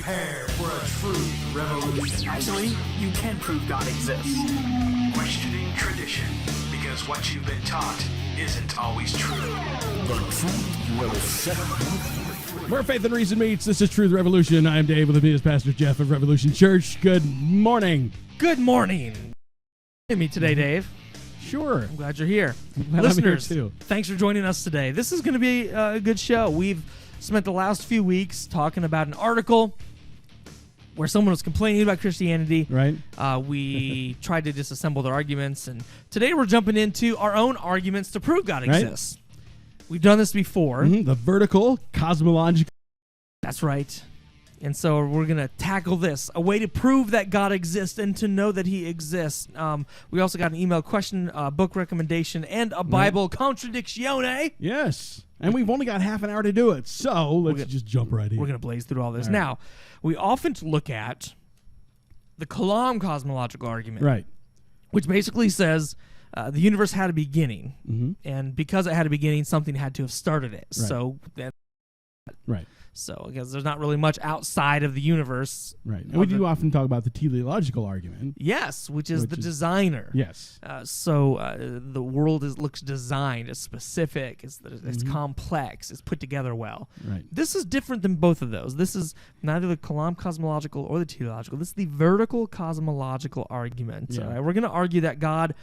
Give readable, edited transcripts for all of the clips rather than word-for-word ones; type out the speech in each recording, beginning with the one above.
Prepare for a truth revolution. Actually, you can prove God exists. Questioning tradition, because what you've been taught isn't always true. The truth will set you free. Where faith and reason meets, this is Truth Revolution. I'm Dave, with me is Pastor Jeff of Revolution Church. Good morning. Good morning. With me today, Dave. Sure. I'm glad you're here. Glad Listeners, I'm here too. Thanks for joining us today. This is going to be a good show. We've spent the last few weeks talking about an article where someone was complaining about Christianity. Right. We tried to disassemble their arguments, and today we're jumping into our own arguments to prove God exists. We've done this before. The vertical, cosmological. That's right. And so we're going to tackle this, a way to prove that God exists and to know that he exists. We also got an email question, book recommendation, and a Bible Contradiction. Yes. And we've only got half an hour to do it, so let's just jump right in. We're going to blaze through all this. All right. Now, we often look at the cosmological argument, Right. which basically says the universe had a beginning, and because it had a beginning, something had to have started it. Right. So that. Right. So I guess there's not really much outside of the universe. Right. And we do often talk about the teleological argument. Yes, which is the designer. Yes. So the world looks designed, it's specific, it's complex, it's put together well. Right. This is different than both of those. This is neither the cosmological or the teleological. This is the vertical cosmological argument. Yeah. All right? We're going to argue that God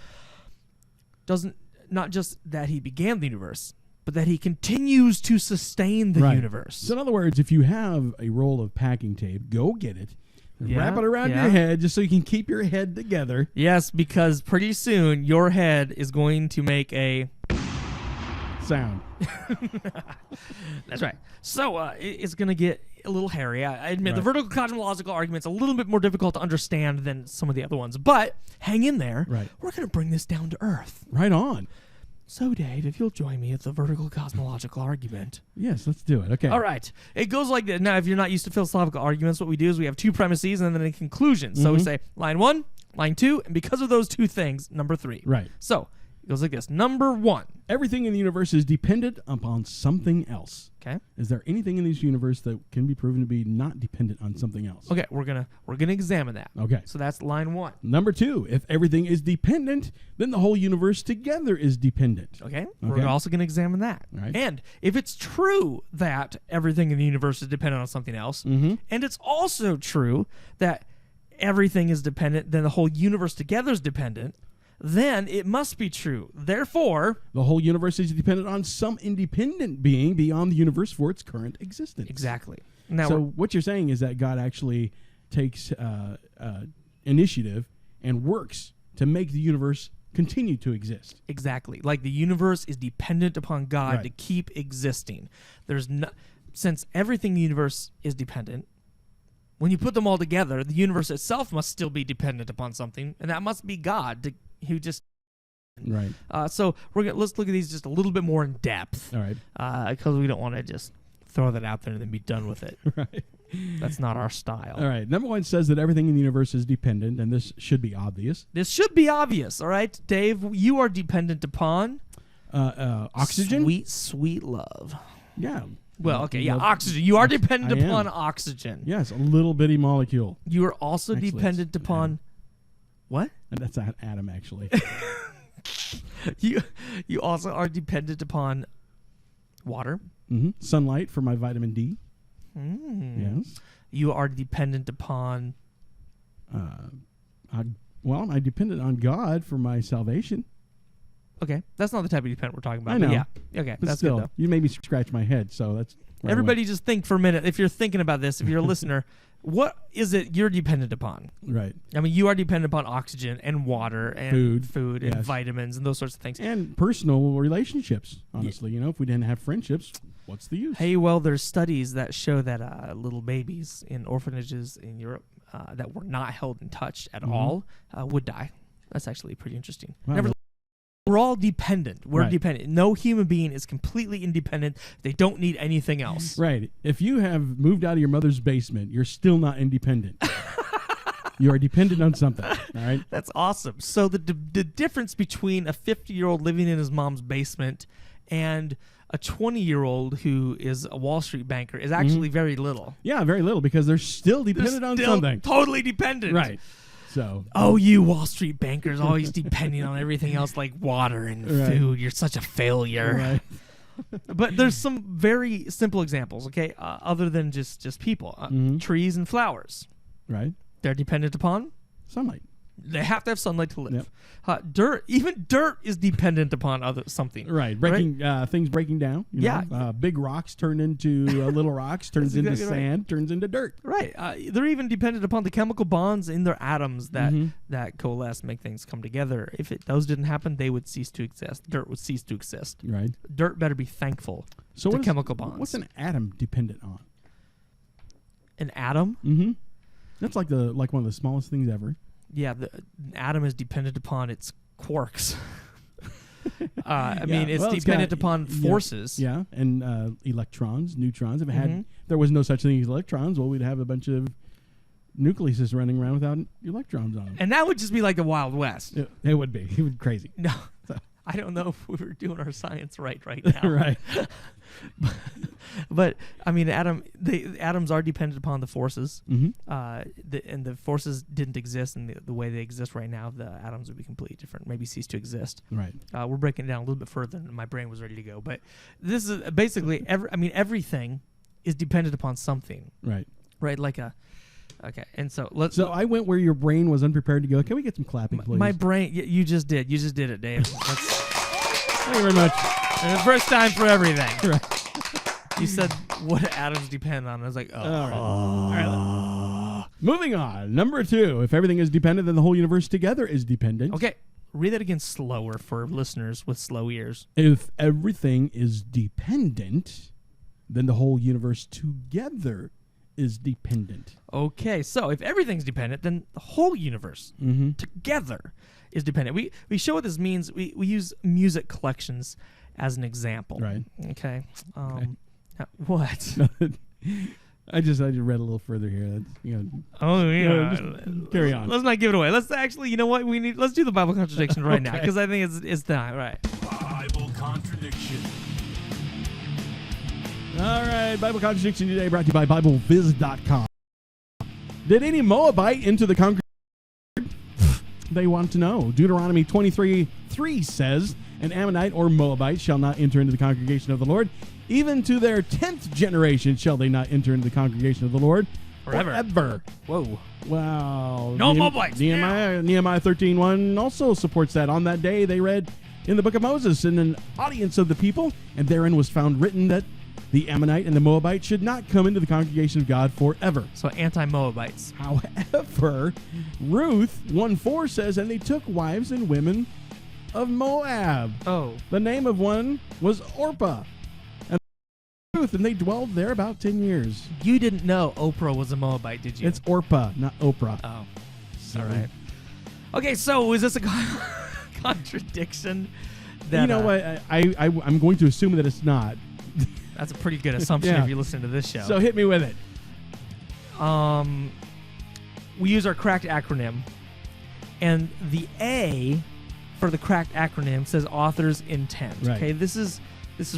doesn't, not just that he began the universe, but that he continues to sustain the universe. So in other words, if you have a roll of packing tape, go get it. And wrap it around your head just so you can keep your head together. Yes, because pretty soon your head is going to make a sound. That's right. So it's going to get a little hairy. I admit the vertical cosmological argument's a little bit more difficult to understand than some of the other ones, but hang in there. Right. We're going to bring this down to earth. Right on. So, Dave, if you'll join me at the vertical cosmological argument. Yes, let's do it. Okay. All right. It goes like this. Now, if you're not used to philosophical arguments, what we do is we have two premises and then a conclusion. So we say line 1, line 2, and because of those two things, number 3. Right. So it goes like this. Number 1. Everything in the universe is dependent upon something else. Okay. Is there anything in this universe that can be proven to be not dependent on something else? Okay, we're gonna examine that. Okay. So that's line 1. Number 2, if everything is dependent, then the whole universe together is dependent. Okay. We're also going to examine that. Right. And if it's true that everything in the universe is dependent on something else, and it's also true that everything is dependent, then the whole universe together is dependent, then it must be true. Therefore, the whole universe is dependent on some independent being beyond the universe for its current existence. exactly. Now, So what you're saying is that God actually takes initiative and works to make the universe continue to exist. exactly. Like the universe is dependent upon God Right. to keep existing. Since everything in the universe is dependent, when you put them all together, the universe itself must still be dependent upon something, and that must be God, who just. Right. So let's look at these just a little bit more in depth, All right. because we don't want to just throw that out there and then be done with it. Right. That's not our style. All right. Number 1 says that everything in the universe is dependent, and this should be obvious. This should be obvious, all right? Dave, you are dependent upon Oxygen? Sweet, sweet love. Yeah. Well, okay, yeah, Love- oxygen. You are dependent I am. upon oxygen. Yes, a little bitty molecule. You are also Actually, dependent it's upon what? And that's an atom, actually. You also are dependent upon water. Sunlight for my vitamin D. Yes. You are dependent upon I depended on God for my salvation. Okay, that's not the type of dependent we're talking about. I know. But yeah. Okay, But that's still, good though. you made me scratch my head, so that's where I Everybody just think for a minute. If you're thinking about this, if you're a listener, what is it you're dependent upon? went. Right. I mean, you are dependent upon oxygen and water and food and yes. vitamins and those sorts of things. And personal relationships, honestly. If we didn't have friendships, what's the use? Hey, well, there's studies that show that little babies in orphanages in Europe that were not held in touch at all would die. That's actually pretty interesting. Wow. We're all dependent. We're Right. dependent. No human being is completely independent. They don't need anything else. Right. If you have moved out of your mother's basement, you're still not independent. You are dependent on something. All right. That's awesome. So the difference between a 50-year-old living in his mom's basement and a 20-year-old who is a Wall Street banker is actually very little. Yeah, very little because they're still dependent on Still something. totally dependent. Right. So. Oh, you Wall Street bankers always depending on everything else like water and food. You're such a failure. Right. But there's some very simple examples, okay, other than just people. Trees and flowers. Right. They're dependent upon Sunlight. They have to have sunlight to live. Yep. Dirt, even dirt is dependent upon something. Right. Breaking things breaking down. You know? Big rocks turn into little rocks, turns into sand, turns into dirt. Right. They're even dependent upon the chemical bonds in their atoms that coalesce, make things come together. If those didn't happen, they would cease to exist. Dirt would cease to exist. Right. Dirt better be thankful to chemical bonds. What's an atom dependent on? An atom? Mm-hmm. That's like one of the smallest things ever. Yeah, the atom is dependent upon its quarks. I mean, it's dependent upon forces. Yeah, and electrons, neutrons. If there was no such thing as electrons, well, we'd have a bunch of nucleuses running around without electrons on them. And that would just be like the Wild West. It would be. It would be crazy. No, I don't know if we were doing our science right now. Right. But I mean, the atoms are dependent upon the forces, and the forces didn't exist in the way they exist right now. The atoms would be completely different, maybe cease to exist. Right. We're breaking it down a little bit further than my brain was ready to go. But this is basically everything is dependent upon something. Right. Right. Okay. And so let's. So I went where your brain was unprepared to go. Can we get some clapping, please? My brain. You just did. You just did it, Dave. Thank you very much. And the first time for everything. Right. You said what atoms depend on. I was like, All right. Moving on. Number 2. If everything is dependent, then the whole universe together is dependent. Okay. Read that again slower for listeners with slow ears. If everything is dependent, then the whole universe together is dependent. Okay. So if everything's dependent, then the whole universe together is dependent. We show what this means. We use music collections as an example. Right. Okay. What? I just read a little further here. That's, carry on. Let's not give it away. Let's actually, you know what? Let's do the Bible contradiction right now because I think it's time. Right. Bible contradiction. All right. Bible contradiction today brought to you by BibleViz.com. Did any Moabite enter the congregation? They want to know. Deuteronomy 23:3 says, "An Ammonite or Moabite shall not enter into the congregation of the Lord. Even to their 10th generation shall they not enter into the congregation of the Lord forever." Whoa. Wow. No Moabites. Nehemiah 13:1 also supports that. On that day they read in the book of Moses in an audience of the people, and therein was found written that the Ammonite and the Moabite should not come into the congregation of God forever. So anti-Moabites. However, Ruth 1:4 says, "And they took wives and women of Moab." Oh. The name of one was Orpah. And Ruth, and they dwelled there about 10 years. You didn't know Oprah was a Moabite, did you? It's Orpah, not Oprah. Oh. Sorry. All right. Okay, so is this a contradiction? You know what? I'm going to assume that it's not. That's a pretty good assumption if you listen to this show. So hit me with it. We use our cracked acronym, and the A for the cracked acronym says author's intent. Right. Okay, this is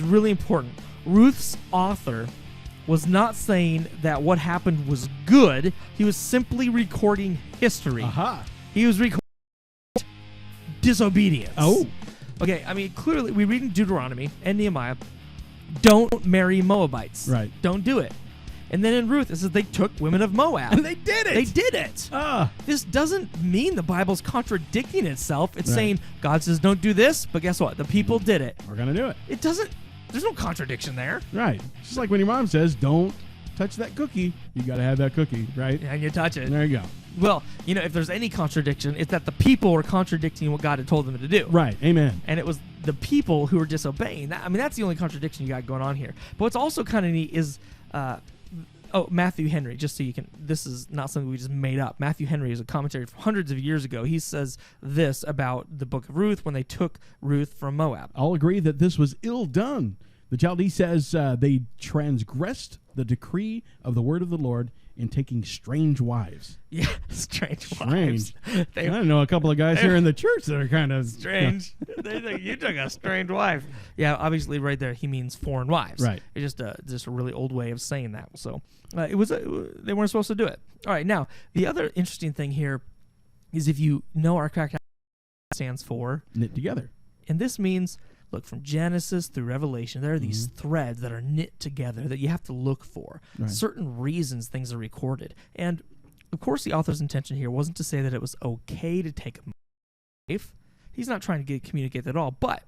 really important. Ruth's author was not saying that what happened was good. He was simply recording history. Aha. He was recording disobedience. Oh. Okay, I mean, clearly, we read in Deuteronomy and Nehemiah, don't marry Moabites. Right. Don't do it. And then in Ruth, it says they took women of Moab. And they did it. They did it. This doesn't mean the Bible's contradicting itself. It's saying God says don't do this, but guess what? The people did it. We're going to do it. It doesn't, there's no contradiction there. Right. Just like when your mom says, don't touch that cookie. You got to have that cookie, right? And you touch it. There you go. Well, you know, if there's any contradiction, it's that the people were contradicting what God had told them to do. Right. Amen. And it was the people who were disobeying. That's the only contradiction you got going on here. But what's also kind of neat is, Matthew Henry, just so you can, this is not something we just made up. Matthew Henry is a commentary from hundreds of years ago. He says this about the book of Ruth when they took Ruth from Moab. I'll agree that this was ill done. The Chaldee says they transgressed the decree of the word of the Lord and taking strange wives. Yeah, strange Strange. wives. I know a couple of guys here in the church that are kind of Strange. They think you took a strange wife. Yeah, obviously, right there, he means foreign wives. Right. It's just a really old way of saying that. So they weren't supposed to do it. All right. Now, the other interesting thing here is if you know our cracked stands for knit together. And this means, look, from Genesis through Revelation, there are these threads that are knit together that you have to look for. Right. Certain reasons things are recorded. And, of course, the author's intention here wasn't to say that it was okay to take a wife. He's not trying to communicate that at all. But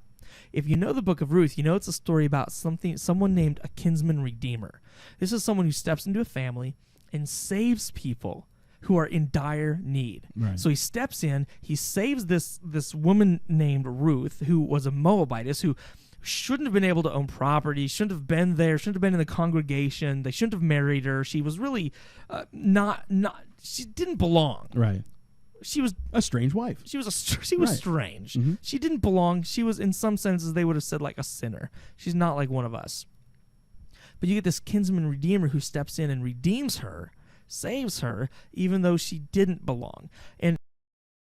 if you know the book of Ruth, you know it's a story about someone named a kinsman redeemer. This is someone who steps into a family and saves people who are in dire need. Right. So he steps in, he saves this woman named Ruth, who was a Moabitess, who shouldn't have been able to own property, shouldn't have been there, shouldn't have been in the congregation. They shouldn't have married her. She was really she didn't belong. Right. She was a strange wife. She was Right. strange. Mm-hmm. She didn't belong. She was, in some senses, they would have said like a sinner. She's not like one of us. But you get this kinsman redeemer who steps in and redeems her, saves her, even though she didn't belong. And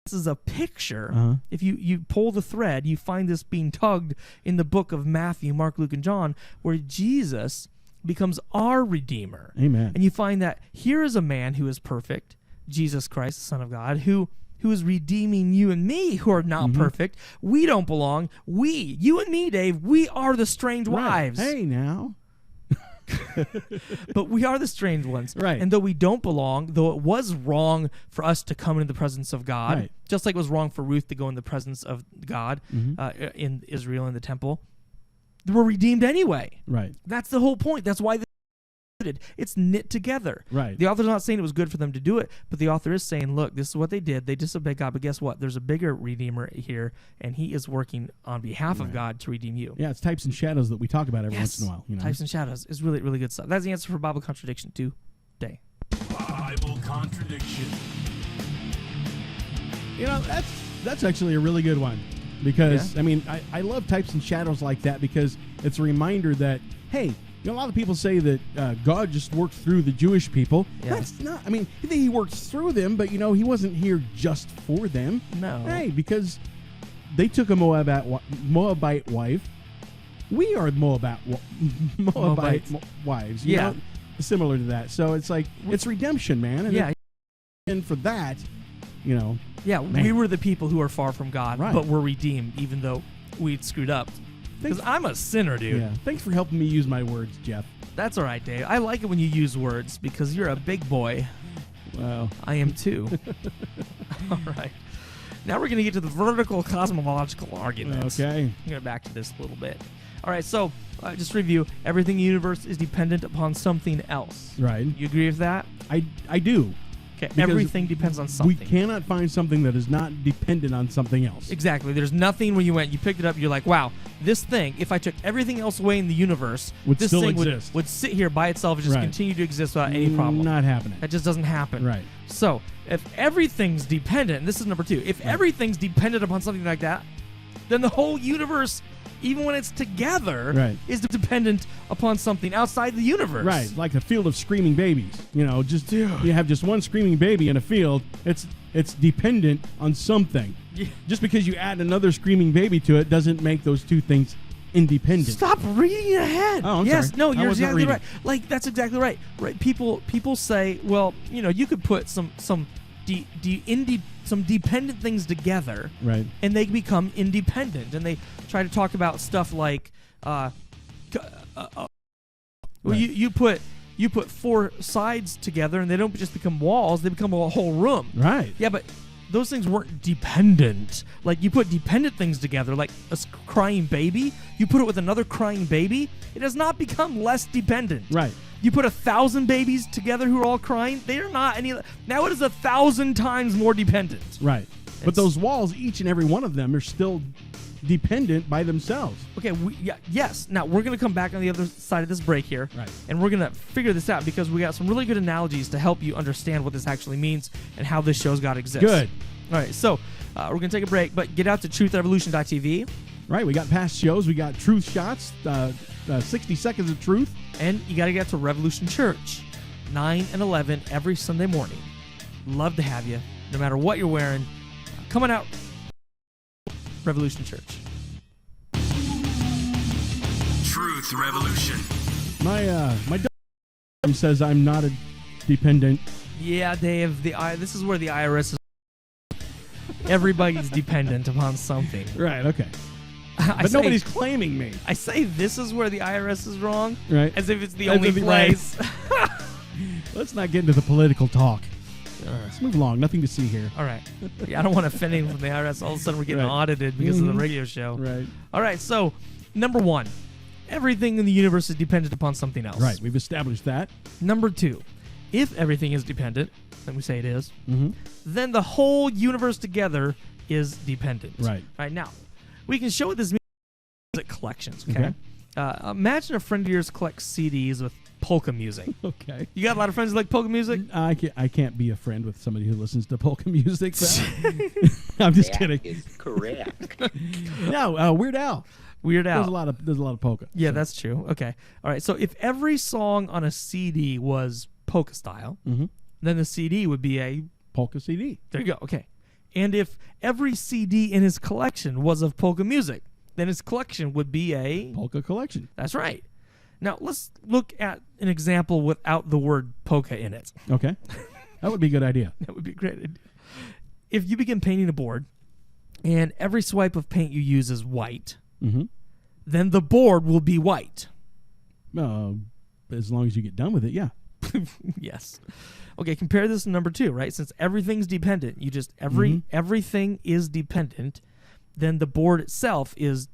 this is a picture. If you pull the thread, you find this being tugged in the book of Matthew, Mark, Luke, and John, where Jesus becomes our Redeemer. Amen. And you find that here is a man who is perfect, Jesus Christ, the Son of God, who is redeeming you and me who are not perfect. We don't belong. You and me, Dave, we are the strange wives. Hey, now. But we are the strange ones. Right. And though we don't belong, though it was wrong for us to come into the presence of God, Right. just like it was wrong for Ruth to go in the presence of God in Israel in the temple, we're redeemed anyway. Right. That's the whole point. That's why it's knit together. Right. The author's not saying it was good for them to do it, but the author is saying, look, this is what they did. They disobeyed God, but guess what? There's a bigger Redeemer here, and he is working on behalf of God to redeem you. Yeah, it's types and shadows that we talk about every once in a while. You know? Types and shadows is really, really good stuff. That's the answer for Bible Contradiction today. Bible Contradiction. You know, that's actually a really good one. Because, I mean, I love types and shadows like that because it's a reminder that, hey, you know, a lot of people say that God just worked through the Jewish people. Yeah. That's not, I mean, he worked through them, but, you know, he wasn't here just for them. No. Hey, because they took a Moabite wife. We are Moabite wives. You know, similar to that. So it's like, it's redemption, man. And and for that, you know. Yeah, man. we were the people who are far from God, Right. but we're redeemed even though we'd screwed up. Because I'm a sinner, dude. Yeah. Thanks for helping me use my words, Jeff. That's all right, Dave. I like it when you use words because you're a big boy. Wow. I am too. All right. Now we're going to get to the vertical cosmological arguments. Okay. I'm going to back to this a little bit. All right, so just to review, everything in the universe is dependent upon something else. Right. You agree with that? I do. Okay, Because everything depends on something. We cannot find something that is not dependent on something else. Exactly. There's nothing when you picked it up, you're like, wow, this thing, if I took everything else away in the universe, Would this still thing exist. would sit here by itself and just Right. continue to exist without any problem. Not happening. That just doesn't happen. Right. So, if everything's dependent, and this is number 2, if everything's dependent upon something like that, then the whole universe, even when it's together, is dependent upon something outside the universe. Right, like the field of screaming babies. You know, just you have just one screaming baby in a field. It's dependent on something. Yeah. Just because you add another screaming baby to it doesn't make those two things independent. Stop reading ahead. Oh, I'm yes, sorry. no, I you're wasn't exactly reading. right. Like that's exactly right. Right? People say, well, you know, you could put some dependent things together, Right. and they become independent. And they try to talk about stuff like, well, you put 4 sides together, and they don't just become walls; they become a whole room. Right. Yeah, but those things weren't dependent. Like, you put dependent things together, like a crying baby. You put it with another crying baby, it does not become less dependent. Right. You put 1,000 babies together who are all crying, they are not any. Now it is 1,000 times more dependent. Right. But those walls, each and every one of them, are still dependent by themselves. Okay, yes. Now, we're going to come back on the other side of this break here. Right. And we're going to figure this out because we got some really good analogies to help you understand what this actually means and how this show's God exists. Good. All right, so we're going to take a break, but get out to truthevolution.tv. Right. We got past shows. We got truth shots, 60 seconds of truth. And you got to get to Revolution Church. 9 and 11 every Sunday morning. Love to have you, no matter what you're wearing. Coming out, Revolution Church. Truth Revolution. My dog says I'm not a dependent. Yeah, Dave. This is where the IRS is. Everybody's dependent upon something. Right. Okay. But nobody's claiming me. I say this is where the IRS is wrong, right? As if it's the As only if it- place. Let's not get into the political talk. Let's move along. Nothing to see here. All right. Yeah, I don't want to offend anyone from the IRS. All of a sudden, we're getting Right. audited because of the radio show. Right. All right. So, number 1, everything in the universe is dependent upon something else. Right. We've established that. Number 2, if everything is dependent, and we say it is, then the whole universe together is dependent. Right. Right. Now, we can show what this means at collections. Okay. Imagine a friend of yours collects CDs with polka music. Okay. You got a lot of friends who like polka music? I can't be a friend with somebody who listens to polka music. So. I'm just kidding. Is correct. No, Weird Al. Weird Al. There's a lot of polka. Yeah, so. that's true. Okay. All right. So if every song on a CD was polka style, then the CD would be a polka CD. There you go. Okay. And if every CD in his collection was of polka music, then his collection would be a polka collection. That's right. Now, let's look at an example without the word polka in it. Okay. That would be a good idea. That would be a great idea. If you begin painting a board and every swipe of paint you use is white, then the board will be white. As long as you get done with it, yeah. Yes. Okay, compare this to number 2, right? Since everything's dependent, everything is dependent, then the board itself is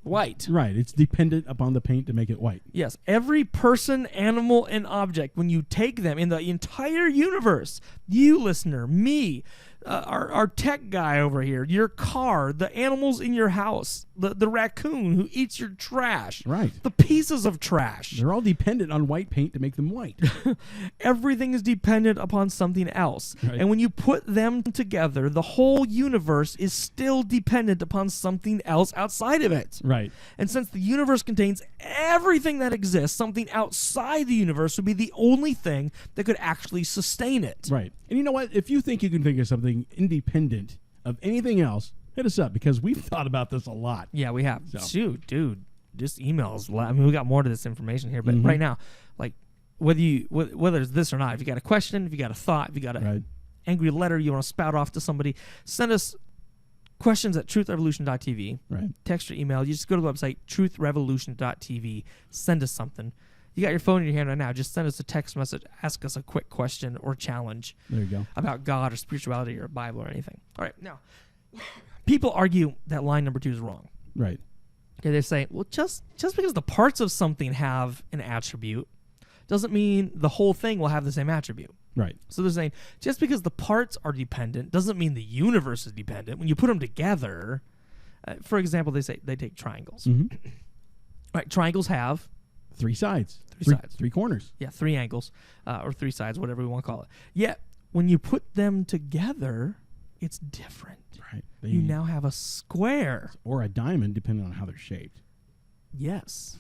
white. Right. It's dependent upon the paint to make it white. Yes. Every person, animal, and object, when you take them in the entire universe, you listener, me, our tech guy over here, your car, the animals in your house, the raccoon who eats your trash, right? The pieces of trash. They're all dependent on white paint to make them white. Everything is dependent upon something else. Right. And when you put them together, the whole universe is still dependent upon something else outside of it. Right. And since the universe contains everything that exists, something outside the universe would be the only thing that could actually sustain it. Right. And you know what? If you think you can think of something independent of anything else, hit us up because we've thought about this a lot. Yeah, we have. So. Shoot, dude, just emails. I mean, we got more to this information here, but right now, like whether it's this or not, if you got a question, if you got a thought, if you got an angry letter you want to spout off to somebody, send us questions at truthrevolution.tv. Right. Text or email. You just go to the website truthrevolution.tv. Send us something. You got your phone in your hand right now. Just send us a text message. Ask us a quick question or challenge. There you go. About God or spirituality or Bible or anything. All right. Now, people argue that line number 2 is wrong. Right. Okay, they say, well, just because the parts of something have an attribute doesn't mean the whole thing will have the same attribute. Right. So they're saying just because the parts are dependent doesn't mean the universe is dependent. When you put them together, for example, they say they take triangles. Right. Triangles have 3 sides. 3 sides. 3 corners. Yeah, 3 angles or 3 sides, whatever we want to call it. Yet, when you put them together, it's different. Right. You now have a square. Or a diamond, depending on how they're shaped. Yes.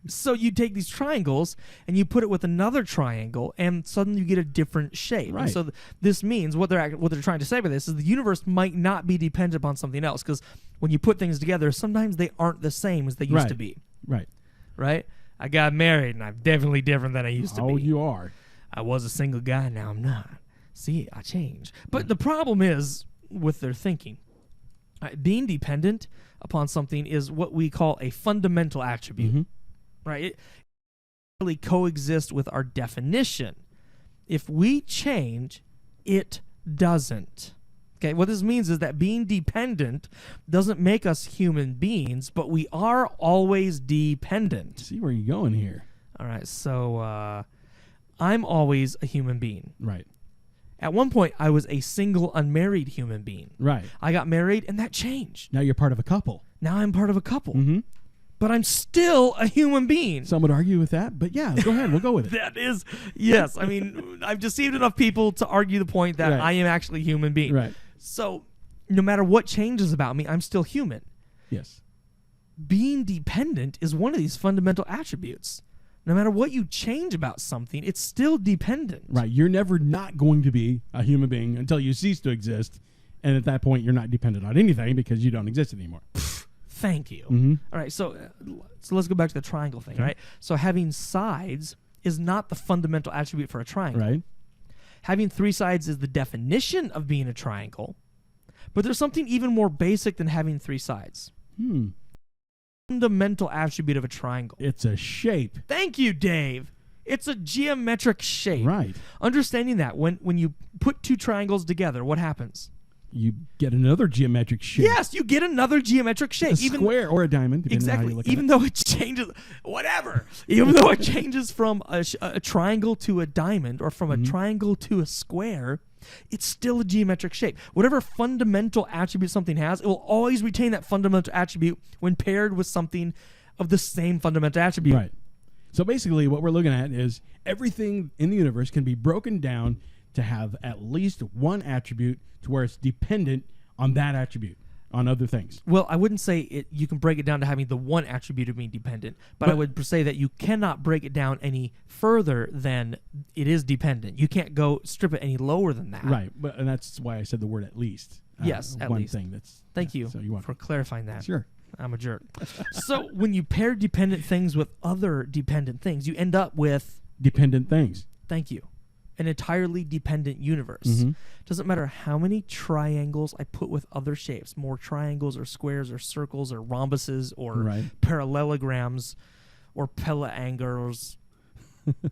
So you take these triangles and you put it with another triangle, and suddenly you get a different shape. Right. And so this means what they're trying to say by this is the universe might not be dependent upon something else, because when you put things together, sometimes they aren't the same as they used to be. Right. Right? I got married, and I'm definitely different than I used to be. Oh, you are. I was a single guy, now I'm not. See, I changed. But the problem is with their thinking. Being dependent upon something is what we call a fundamental attribute. Right? It really coexists with our definition. If we change, it doesn't. Okay, what this means is that being dependent doesn't make us human beings, but we are always dependent. See where you're going here. All right, so I'm always a human being. Right. At one point, I was a single, unmarried human being. Right. I got married, and that changed. Now you're part of a couple. Now I'm part of a couple. But I'm still a human being. Some would argue with that, but yeah, go ahead. We'll go with it. That is, yes. I mean, I've deceived enough people to argue the point that I am actually a human being. Right. So no matter what changes about me, I'm still human. Yes. Being dependent is one of these fundamental attributes. No matter what you change about something, it's still dependent. Right. You're never not going to be a human being until you cease to exist. And at that point, you're not dependent on anything because you don't exist anymore. Thank you. Mm-hmm. All right, so let's go back to the triangle thing, right? So having sides is not the fundamental attribute for a triangle. Right. Having 3 sides is the definition of being a triangle, but there's something even more basic than having 3 sides. Fundamental attribute of a triangle. It's a shape. Thank you, Dave. It's a geometric shape. Right. Understanding that, when you put 2 triangles together, what happens? You get another geometric shape. Yes, you get another geometric shape. A square or a diamond. Exactly. Even though though it changes, whatever. Even though it changes from a triangle to a diamond or from a triangle to a square, it's still a geometric shape. Whatever fundamental attribute something has, it will always retain that fundamental attribute when paired with something of the same fundamental attribute. Right. So basically what we're looking at is everything in the universe can be broken down to have at least one attribute to where it's dependent on that attribute, on other things. Well, I wouldn't say you can break it down to having the one attribute of being dependent, but I would say that you cannot break it down any further than it is dependent. You can't go strip it any lower than that. Right, and that's why I said the word at least. Yes, at one least. Thing that's. Thank you so you want for clarifying that. Sure. I'm a jerk. So when you pair dependent things with other dependent things, you end up with... dependent things. Thank you. An entirely dependent universe. Doesn't matter how many triangles I put with other shapes, more triangles or squares or circles or rhombuses or parallelograms or pelaangles.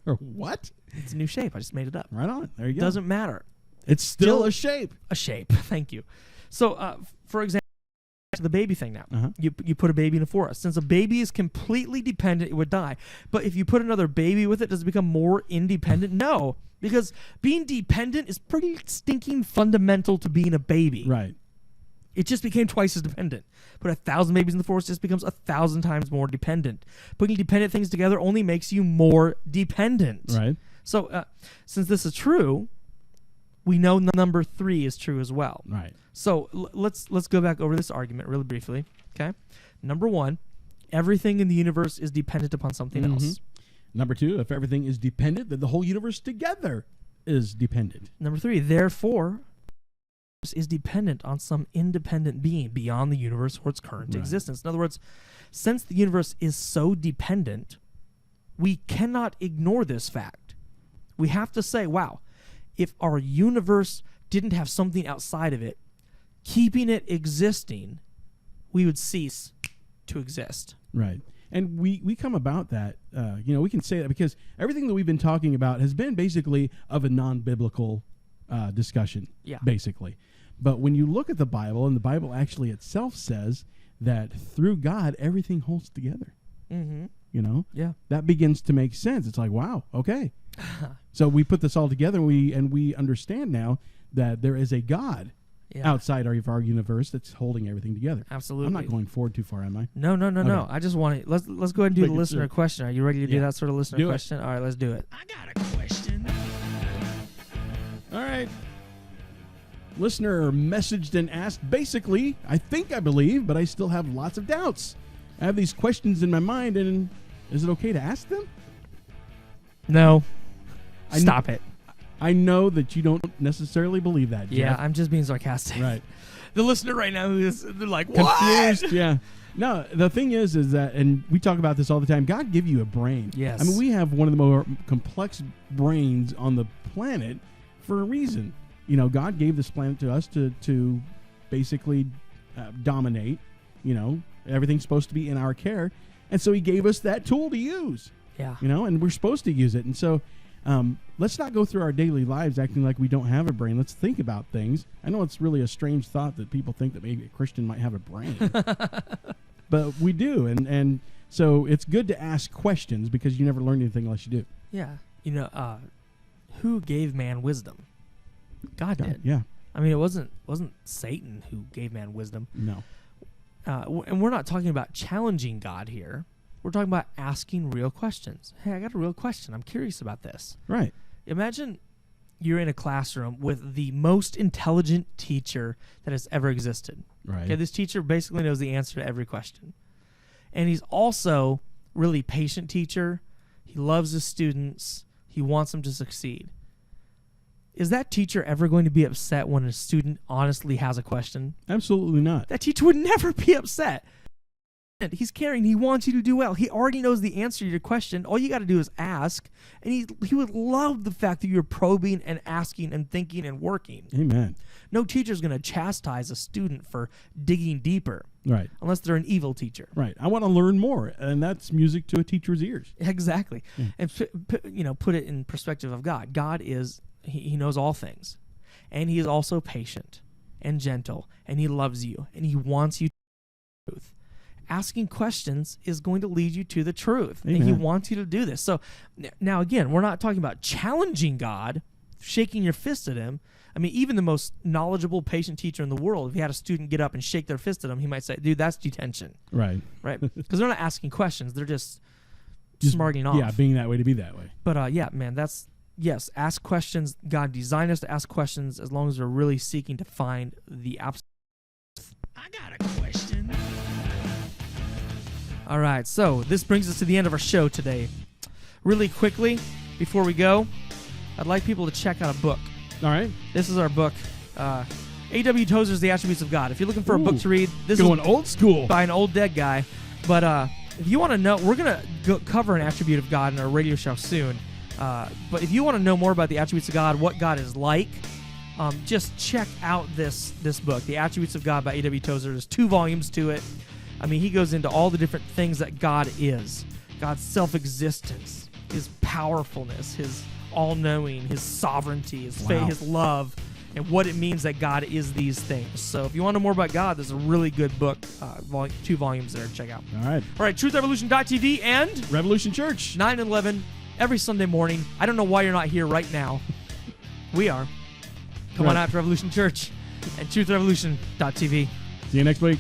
Or what? It's a new shape. I just made it up. Right on. There you go. Doesn't matter. It's still a shape. A shape. Thank you. So, for example, the baby thing now. You put a baby in a forest. Since a baby is completely dependent, it would die. But if you put another baby with it, does it become more independent? No. Because being dependent is pretty stinking fundamental to being a baby. Right. It just became twice as dependent. Put 1,000 babies in the forest, just becomes 1,000 times more dependent. Putting dependent things together only makes you more dependent. Right. So, since this is true, we know number 3 is true as well. Right. So let's go back over this argument really briefly. Okay. Number 1, everything in the universe is dependent upon something else. Number 2, if everything is dependent, then the whole universe together is dependent. Number 3, therefore, is dependent on some independent being beyond the universe or its current existence. In other words, since the universe is so dependent, we cannot ignore this fact. We have to say, wow, if our universe didn't have something outside of it, keeping it existing, we would cease to exist. Right. And we come about that, we can say that because everything that we've been talking about has been basically of a non-biblical discussion, basically. But when you look at the Bible, and the Bible actually itself says that through God, everything holds together. Yeah. That begins to make sense. It's like, wow, okay. So we put this all together, and we understand now that there is a God outside of our universe that's holding everything together. Absolutely. I'm not going forward too far, am I? No. Okay. I just want to let's go ahead and do the listener question. Are you ready to do that sort of listener Do it. question? All right, let's do it. I got a question. All right. Listener messaged and asked, basically, I believe, but I still have lots of doubts. I have these questions in my mind, and is it okay to ask them? No. Stop it. I know that you don't necessarily believe that, Jeff. Yeah, I'm just being sarcastic. Right. The listener right now they're like, what? Confused, yeah. No, the thing is that, and we talk about this all the time, God gave you a brain. Yes. I mean, we have one of the more complex brains on the planet for a reason. You know, God gave this planet to us to basically dominate. You know, everything's supposed to be in our care. And so he gave us that tool to use. Yeah. You know, and we're supposed to use it. And so let's not go through our daily lives acting like we don't have a brain. Let's think about things. I know it's really a strange thought that people think that maybe a Christian might have a brain. But we do. And so it's good to ask questions because you never learn anything unless you do. Yeah. You know, who gave man wisdom? God did. Yeah. I mean, it wasn't Satan who gave man wisdom. No. And we're not talking about challenging God here. We're talking about asking real questions. Hey, I got a real question. I'm curious about this. Right. Imagine you're in a classroom with the most intelligent teacher that has ever existed. Right. Okay, this teacher basically knows the answer to every question. And he's also really patient teacher. He loves his students. He wants them to succeed. Is that teacher ever going to be upset when a student honestly has a question? Absolutely not. That teacher would never be upset. He's caring. He wants you to do well. He already knows the answer to your question. All you got to do is ask. And he would love the fact that you're probing and asking and thinking and working. Amen. No teacher's going to chastise a student for digging deeper. Right. Unless they're an evil teacher. Right. I want to learn more, and that's music to a teacher's ears. Exactly. And put it in perspective of God. God is, he knows all things. And he is also patient and gentle, and he loves you, and he wants you to know the truth. Asking questions is going to lead you to the truth. Amen. And he wants you to do this. So now, again, we're not talking about challenging God, shaking your fist at him. I mean, even the most knowledgeable, patient teacher in the world, if he had a student get up and shake their fist at him, he might say, dude, that's detention. Right. Right? Because they're not asking questions. They're just smarting off. Yeah, being that way to be that way. But, yeah, man, yes, ask questions. God designed us to ask questions as long as we're really seeking to find the absolute. I got a question. All right, so this brings us to the end of our show today. Really quickly, before we go, I'd like people to check out a book. All right. This is our book, A.W. Tozer's The Attributes of God. If you're looking for a book to read, this Going is old school. by an old dead guy. But if you want to know, we're going to cover an attribute of God in our radio show soon. But if you want to know more about the attributes of God, what God is like, just check out this book, The Attributes of God by A.W. Tozer. There's 2 volumes to it. I mean, he goes into all the different things that God is. God's self-existence, his powerfulness, his all-knowing, his sovereignty, his faith, his love, and what it means that God is these things. So if you want to know more about God, there's a really good book, 2 volumes there to check out. All right. All right, TruthRevolution.tv and Revolution Church. 9 and 11 every Sunday morning. I don't know why you're not here right now. We are. Come on out to Revolution Church and TruthRevolution.tv. See you next week.